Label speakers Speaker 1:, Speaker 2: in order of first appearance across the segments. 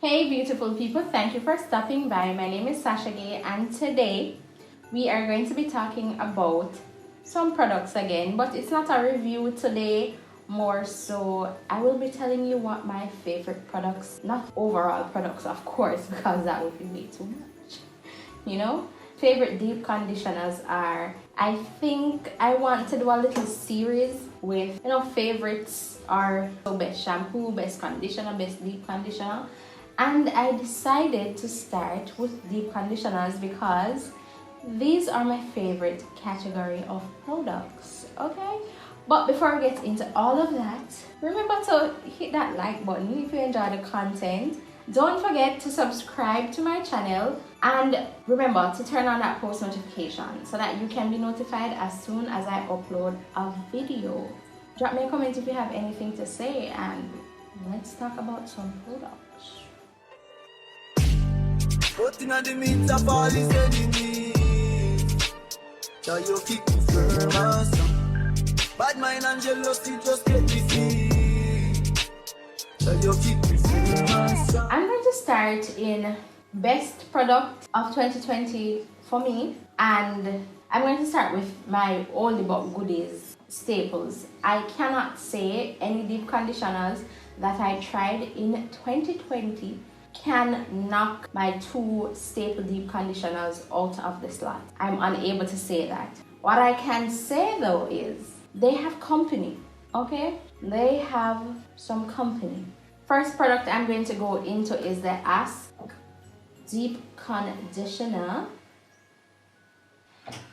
Speaker 1: Hey beautiful people, thank you for stopping by. My name is Sasha and today we are going to be talking about some products again, but it's not a review today, more so I will be telling you what my favorite products, not overall products of course, because that would be way too much, favorite deep conditioners are. I think I want to do a little series with favorites are so best shampoo, best conditioner, best deep conditioner. And I decided to start with deep conditioners because these are my favorite category of products, okay? But before we get into all of that, remember to hit that like button if you enjoy the content. Don't forget to subscribe to my channel and remember to turn on that post notification so that you can be notified as soon as I upload a video. Drop me a comment if you have anything to say and let's talk about some products.
Speaker 2: Putting on the meat of all his enemies. So you keep me firm and strong. Bad mind and jealousy just get me free. So you keep me firm and strong.
Speaker 1: I'm going to start in best product of 2020 for me, and I'm going to start with my oldie but goodies staples. I cannot say any deep conditioners that I tried in 2020 can knock my two staple deep conditioners out of the slot. I'm unable to say that. What I can say though is they have company, okay? They have some company. First product I'm going to go into is the Hask deep conditioner,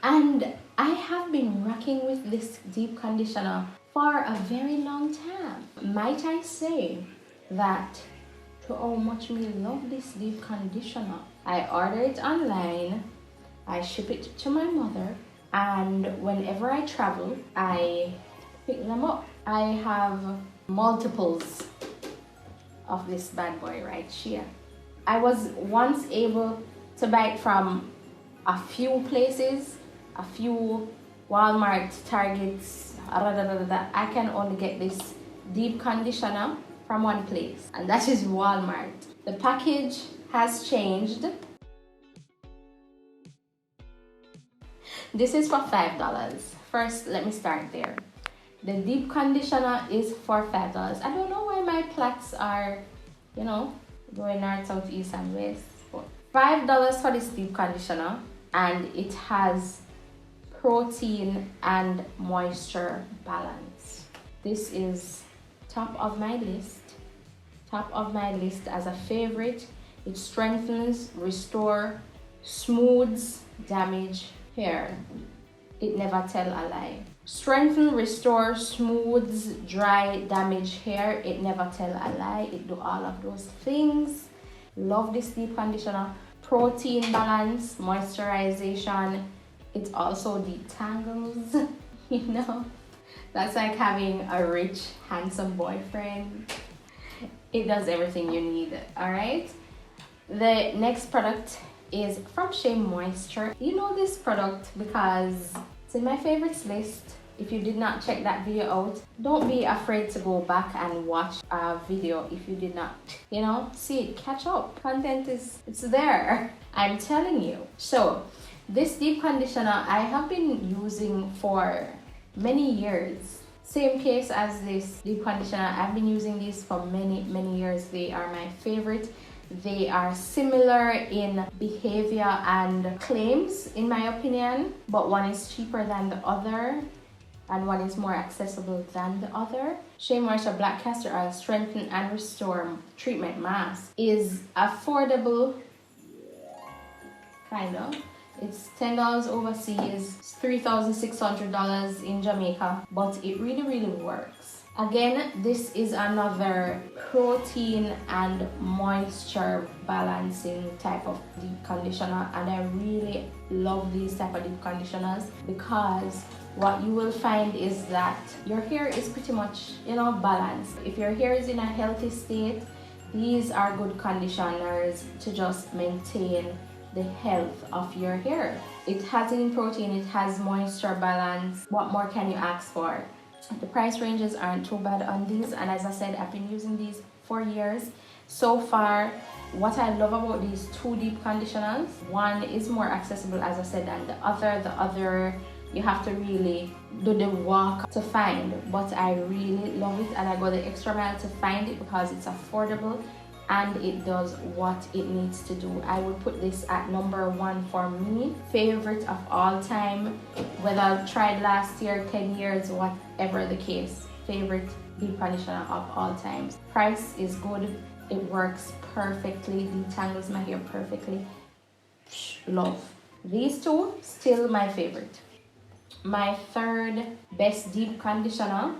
Speaker 1: and I have been rocking with this deep conditioner for a very long time. Might I say that to how much me love this deep conditioner. I order it online, I ship it to my mother, and whenever I travel, I pick them up. I have multiples of this bad boy right here. I was once able to buy it from a few places, a few Walmart, Targets, I can only get this deep conditioner from one place, and that is Walmart. The package has changed. This is for $5. First, let me start there. The deep conditioner is for $5. I don't know why my plaits are, going north, south, east, and west. But $5 for this deep conditioner, and it has protein and moisture balance. This is top of my list as a favorite. It strengthens, restore, smooths damaged hair. It never tell a lie. Strengthen, restore, smooths dry, damaged hair. It never tell a lie. It do all of those things. Love this deep conditioner. Protein balance, moisturization. It also detangles. That's like having a rich, handsome boyfriend. It does everything you need, all right? The next product is from Shea Moisture. You know this product because it's in my favorites list. If you did not check that video out, don't be afraid to go back and watch a video if you did not, see it, catch up. Content it's there, I'm telling you. So this deep conditioner I have been using for many years. Same case as this deep conditioner. I've been using these for many years. They are my favorite. They are similar in behavior and claims in my opinion, but one is cheaper than the other and one is more accessible than the other. Shea Moisture Black Castor Oil Strengthen and Restore Treatment Mask is affordable, kind of. It's $10 overseas, it's $3,600 in Jamaica, but it really works. Again, this is another protein and moisture balancing type of deep conditioner, and I really love these type of deep conditioners because what you will find is that your hair is pretty much, balanced. If your hair is in a healthy state, these are good conditioners to just maintain the health of your hair. It has in protein, it has moisture balance. What more can you ask for? The price ranges aren't too bad on these, and as I said, I've been using these for years. So far, What I love about these two deep conditioners, one is more accessible, as I said, than the other. The other, you have to really do the work to find, but I really love it, and I go the extra mile to find it because it's affordable and it does what it needs to do. I would put this at number 1 for me. Favorite of all time, whether I tried last year, 10 years, whatever the case. Favorite deep conditioner of all times. Price is good. It works perfectly, detangles my hair perfectly. Love. These two, still my favorite. My third best deep conditioner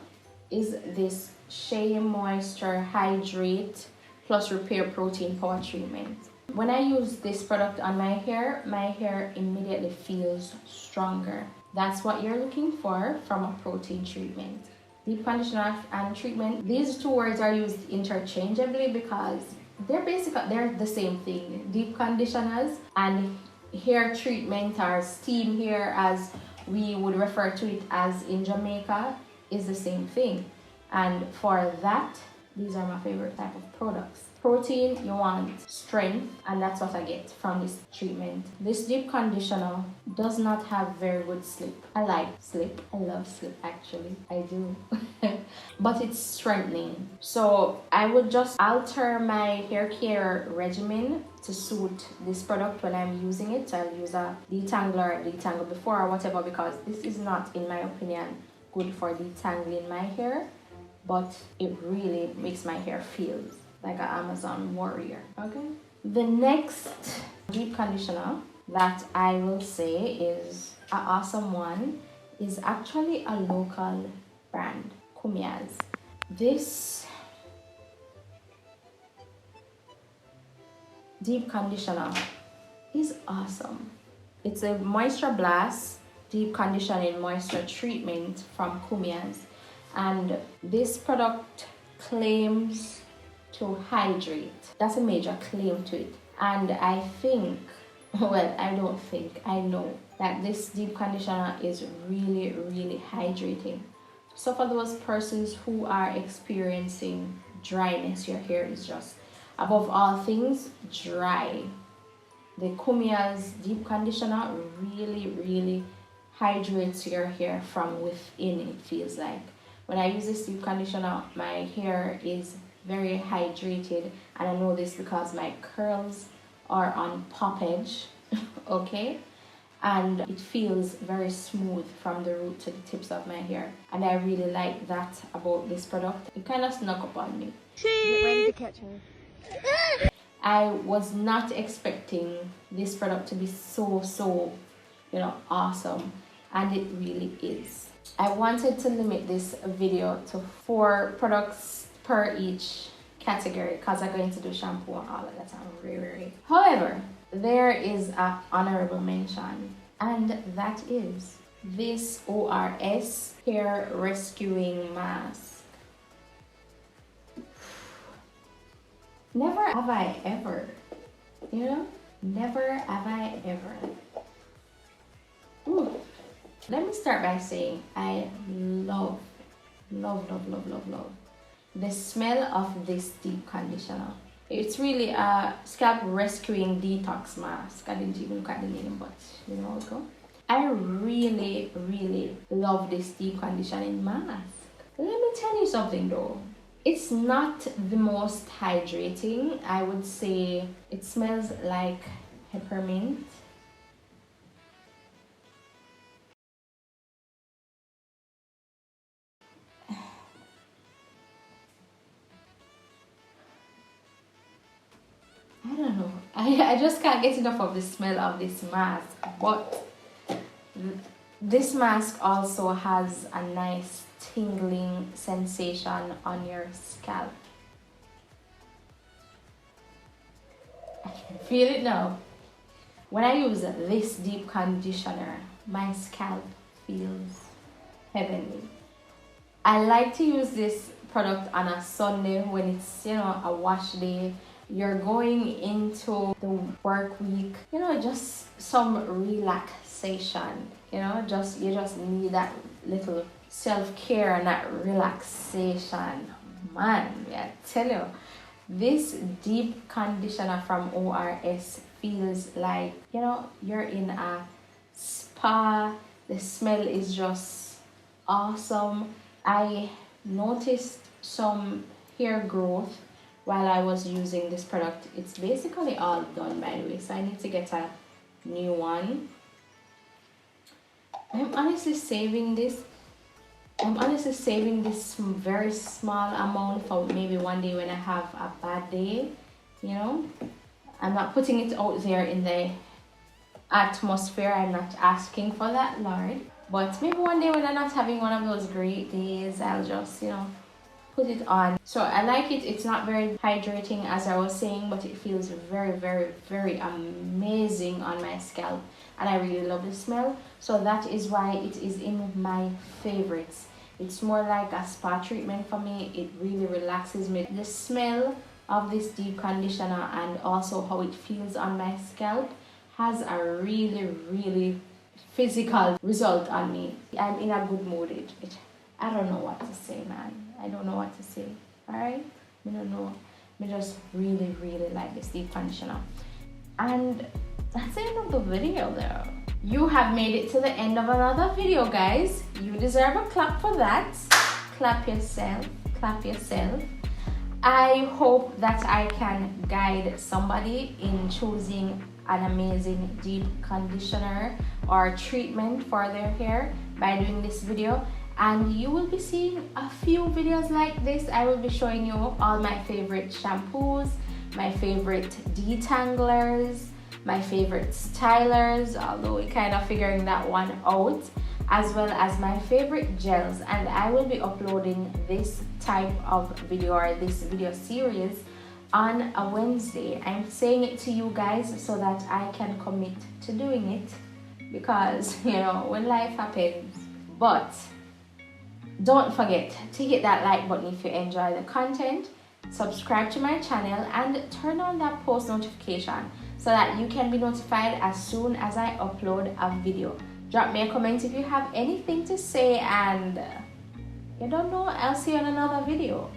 Speaker 1: is this Shea Moisture Hydrate Plus Repair Protein Power Treatment. When I use this product on my hair immediately feels stronger. That's what you're looking for from a protein treatment. Deep conditioner and treatment, these two words are used interchangeably because they're the same thing. Deep conditioners and hair treatment, or steam hair as we would refer to it as in Jamaica, is the same thing. And for that, these are my favorite type of products. Protein, you want strength, and that's what I get from this treatment. This deep conditioner does not have very good slip. I like slip. I love slip, actually. I do. But it's strengthening. So I would just alter my hair care regimen to suit this product when I'm using it. I'll use a detangler, detangle before or whatever, because this is not, in my opinion, good for detangling my hair. But it really makes my hair feel like an Amazon warrior. Okay. The next deep conditioner that I will say is an awesome one is actually a local brand, Kumeas. This deep conditioner is awesome. It's a Moisture Blast Deep Conditioning Moisture Treatment from Kumeas. And this product claims to hydrate. That's a major claim to it. And I think, well, I don't think, I know that this deep conditioner is really, really hydrating. So for those persons who are experiencing dryness, your hair is just, above all things, dry, the Kumeas deep conditioner really, really hydrates your hair from within, it feels like. When I use this deep conditioner, my hair is very hydrated, and I know this because my curls are on pop edge, okay? And it feels very smooth from the root to the tips of my hair. And I really like that about this product. It kind of snuck up on me.
Speaker 3: Get ready to catch her.
Speaker 1: I was not expecting this product to be so, awesome. And it really is. I wanted to limit this video to 4 products per each category because I'm going to do shampoo and all of that. However, there is an honorable mention, and that is this ORS Hair Rescuing Mask. Never have I ever, never have I ever. Ooh. Let me start by saying I love the smell of this deep conditioner. It's really a scalp rescuing detox mask. I didn't even look at the name, but you know how it goes. I really, really love this deep conditioning mask. Let me tell you something though. It's not the most hydrating. I would say it smells like peppermint. I don't know. I just can't get enough of the smell of this mask. But this mask also has a nice tingling sensation on your scalp. I can feel it now. When I use this deep conditioner, my scalp feels heavenly. I like to use this product on a Sunday when it's, a wash day. You're going into the work week, just some relaxation, you just need that little self-care and that relaxation. Man, I tell you, This deep conditioner from ORS feels like, you know, you're in a spa. The smell is just awesome. I noticed some hair growth while I was using this product. It's basically all done, by the way, so I need to get a new one. I'm honestly saving this very small amount for maybe one day when I have a bad day, you know. I'm not putting it out there in the atmosphere. I'm not asking for that, Lord. But maybe one day when I'm not having one of those great days, I'll just, you know, put it on. So I like it. It's not very hydrating, as I was saying, but it feels very, very, very amazing on my scalp. And I really love the smell. So that is why it is in my favorites. It's more like a spa treatment for me. It really relaxes me. The smell of this deep conditioner and also how it feels on my scalp has a really, really physical result on me. I'm in a good mood. I don't know what to say, man. I don't know what to say. Alright? I don't know. I just really, really like this deep conditioner. And that's the end of the video though. You have made it to the end of another video, guys. You deserve a clap for that. Clap yourself. Clap yourself. I hope that I can guide somebody in choosing an amazing deep conditioner or treatment for their hair by doing this video. And you will be seeing a few videos like this. I will be showing you all my favorite shampoos, my favorite detanglers, my favorite stylers, although we're kind of figuring that one out, as well as my favorite gels. And I will be uploading this type of video or this video series on a Wednesday. I'm saying it to you guys so that I can commit to doing it, because you know, when life happens. But don't forget to hit that like button if you enjoy the content, subscribe to my channel, and turn on that post notification so that you can be notified as soon as I upload a video. Drop me a comment if you have anything to say, and you don't know, I'll see you on another video.